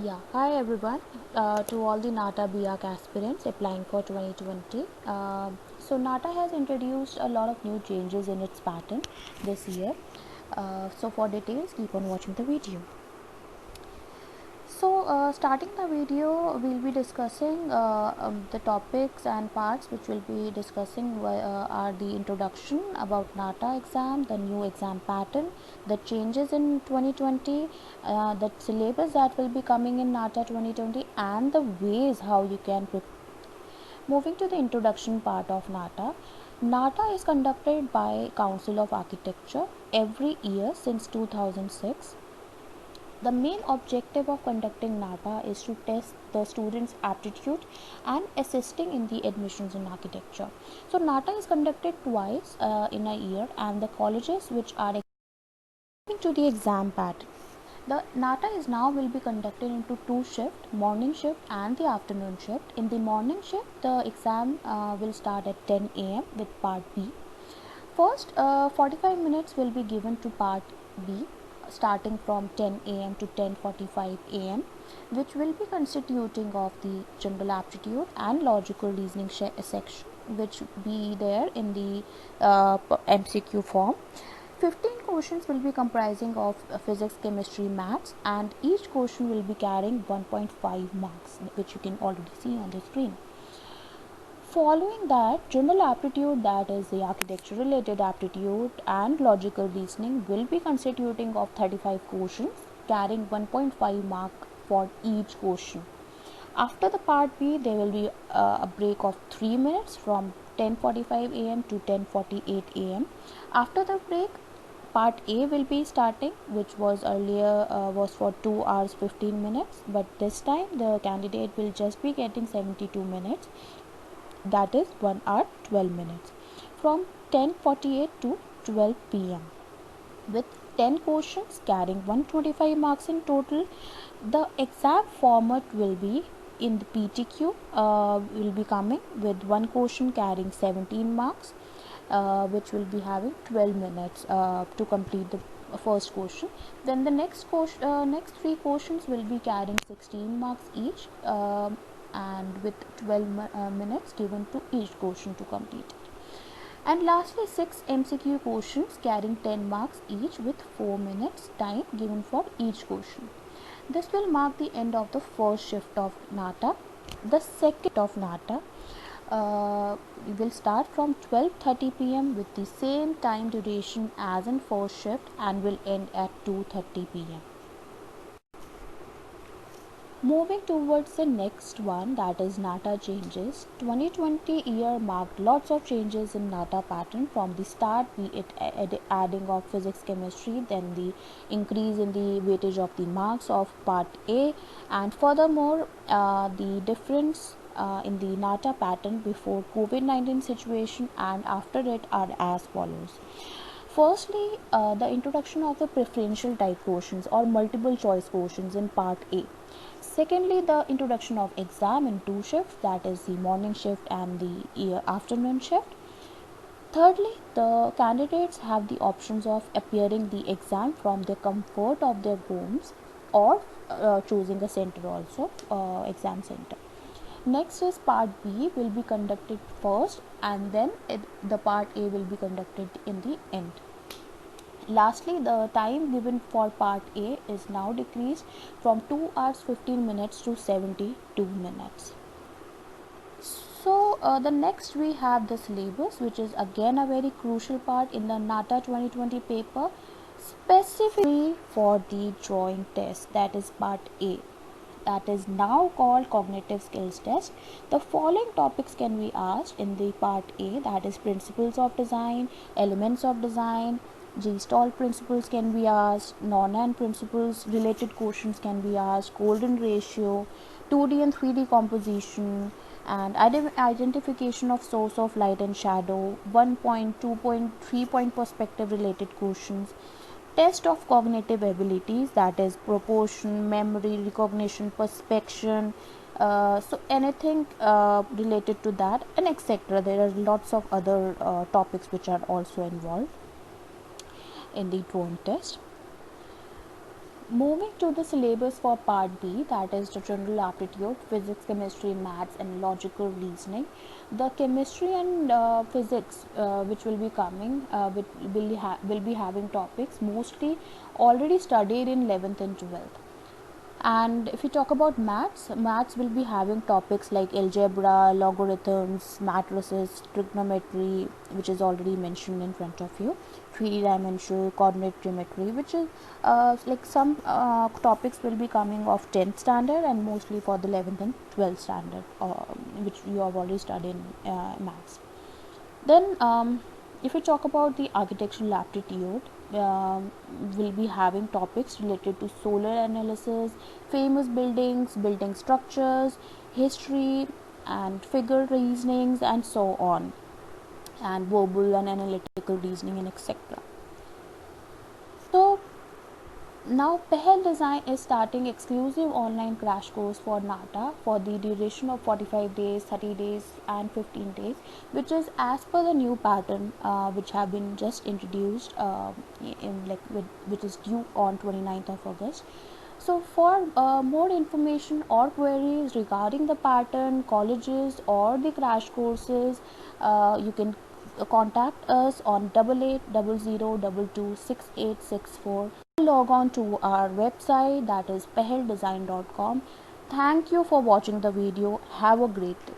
Yeah, hi everyone. To all the NATA BIAC aspirants applying for 2020. NATA has introduced a lot of new changes in its pattern this year. So for details, keep on watching the video. Starting the video, we'll be discussing the topics and parts which we'll be discussing are the introduction about NATA exam, the new exam pattern, the changes in 2020, the syllabus that will be coming in NATA 2020, and the ways how you can prepare. Moving to the introduction part of NATA, NATA is conducted by Council of Architecture every year since 2006. The main objective of conducting NATA is to test the students' aptitude and assisting in the admissions in architecture. So NATA is conducted twice in a year, and the colleges which are to the exam pattern. The NATA is now will be conducted into two shifts, morning shift and the afternoon shift. In the morning shift, the exam will start at 10 a.m. with part B. First, 45 minutes will be given to part B, starting from 10 a.m. to 10:45 a.m., which will be constituting of the general aptitude and logical reasoning section, which be there in the MCQ form. 15 questions will be comprising of physics, chemistry, maths, and each question will be carrying 1.5 marks, which you can already see on the screen. Following that, general aptitude, that is the architecture related aptitude and logical reasoning, will be constituting of 35 questions carrying 1.5 mark for each question. After the part B, there will be a break of 3 minutes from 10:45 am to 10:48 am. After the break, part A will be starting, which was earlier was for 2 hours 15 minutes, but this time the candidate will just be getting 72 minutes, that is 1 hour 12 minutes, from 10:48 to 12 pm, with 10 questions carrying 125 marks in total. The exam format will be in the PTQ, will be coming with one question carrying 17 marks, which will be having 12 minutes to complete the first question. Then the next three questions will be carrying 16 marks each, and with 12 minutes given to each question to complete it. And lastly, 6 MCQ questions carrying 10 marks each with 4 minutes time given for each question. This will mark the end of the first shift of NATA. The second of NATA will start from 12:30 pm with the same time duration as in first shift and will end at 2:30 pm. Moving towards the next one, that is NATA changes. 2020 year marked lots of changes in NATA pattern from the start, be it adding of physics, chemistry, then the increase in the weightage of the marks of part A, and furthermore the difference in the NATA pattern before COVID-19 situation and after it are as follows. Firstly, the introduction of the preferential type questions or multiple choice questions in part A. Secondly, the introduction of exam in two shifts, that is the morning shift and the afternoon shift. Thirdly, the candidates have the options of appearing the exam from the comfort of their homes or choosing a center also, exam center. Next is part B will be conducted first, and then the part A will be conducted in the end. Lastly, the time given for part A is now decreased from 2 hours 15 minutes to 72 minutes. So the next we have the syllabus, which is again a very crucial part in the NATA 2020 paper, specifically for the drawing test, that is part A, that is now called cognitive skills test. The following topics can be asked in the part A, that is principles of design, elements of design, Gestalt principles can be asked, Nornan principles related questions can be asked, golden ratio, 2D and 3D composition, and identification of source of light and shadow, 1 point, 2 point, 3 point perspective related questions, test of cognitive abilities, that is proportion, memory, recognition, perspection, so anything related to that, and etc. There are lots of other topics which are also involved in the drawing test. Moving to the syllabus for part B, that is the general aptitude, physics, chemistry, maths and logical reasoning. The chemistry and physics which will be coming will be having topics mostly already studied in 11th and 12th. And if you talk about maths will be having topics like algebra, logarithms, matrices, trigonometry, which is already mentioned in front of you, 3D dimensional coordinate geometry, which is like some topics will be coming of 10th standard and mostly for the 11th and 12th standard, which you have already studied in maths. Then, if we talk about the architectural aptitude, we'll be having topics related to solar analysis, famous buildings, building structures, history, and figure reasonings, and so on, and verbal and analytical reasoning, and etc. So, now, Pehel Design is starting exclusive online crash course for NATA for the duration of 45 days, 30 days and 15 days, which is as per the new pattern which have been just introduced which is due on 29th of August. So, for more information or queries regarding the pattern, colleges or the crash courses, you can contact us on 8800226864. Log on to our website, that is peheldesign.com. Thank you for watching the video. Have a great day.